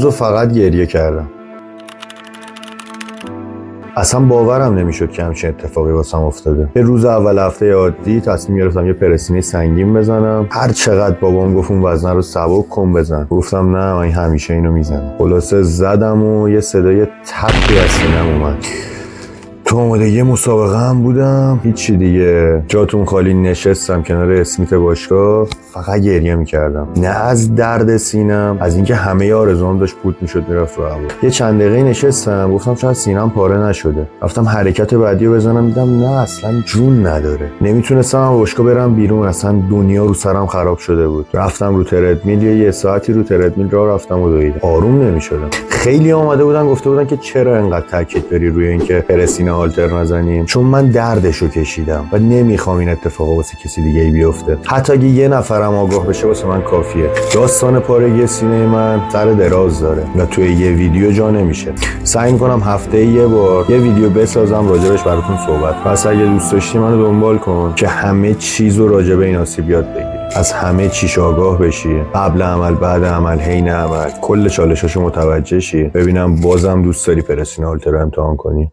روزو فقط گریه کردم. اصلا باورم نمیشد که همچین اتفاقی واسم افتاده. یه روز اول هفته عادی تصمیم گرفتم یه پرسینه سنگین بزنم. هر چقدر بابام گفت اون وزنه رو سبک کن بزن، گفتم نه من همیشه اینو میزنم. خلاصه زدم و یه صدای تپی از سینم اومد. تو آمادگی مسابقه هم بودم، هیچی دیگه. جاتون خالی نشستم کنار اسمیت باشگاه، فقط گریه میکردم. نه از درد سینم، از اینکه همه آرزوام داشت پوت میشد میرفت رو هوا. یه چند دقیقه نشستم، گفتم شاید سینم پاره نشده. رفتم حرکت بعدی رو بزنم، دیدم نه اصلا جون نداره. نمیتونستم باشگاه برم بیرون، اصلا دنیا رو سرم خراب شده بود. رفتم رو تردمیل، یه ساعتی رو تردمیل راه رفتم و دویدم. آروم نمیشدم. خیلی اومده بودن گفته بودن که چرا انقدر تاکید داری روی اینکه پرسینه آلتر نزنیم، چون من دردشو کشیدم و نمیخوام این اتفاق واسه کسی دیگه ای بیفته. حتی اگه یه نفرم آگاه بشه واسه من کافیه. داستان پارگی سینه من سر دراز داره و توی یه ویدیو جا نمیشه. سعی می‌کنم هفته یه بار یه ویدیو بسازم راجبش براتون صحبت. پس اگه دوست داشتی منو دنبال کن که همه چیزو راجب این آسیب یاد بگیری. از همه چیش آگاه بشی، قبل عمل، بعد عمل، حین عمل، کل چالشاشو متوجه شی. ببینم بازم دوست داری پرسینه آلتر رو امتحان کنی.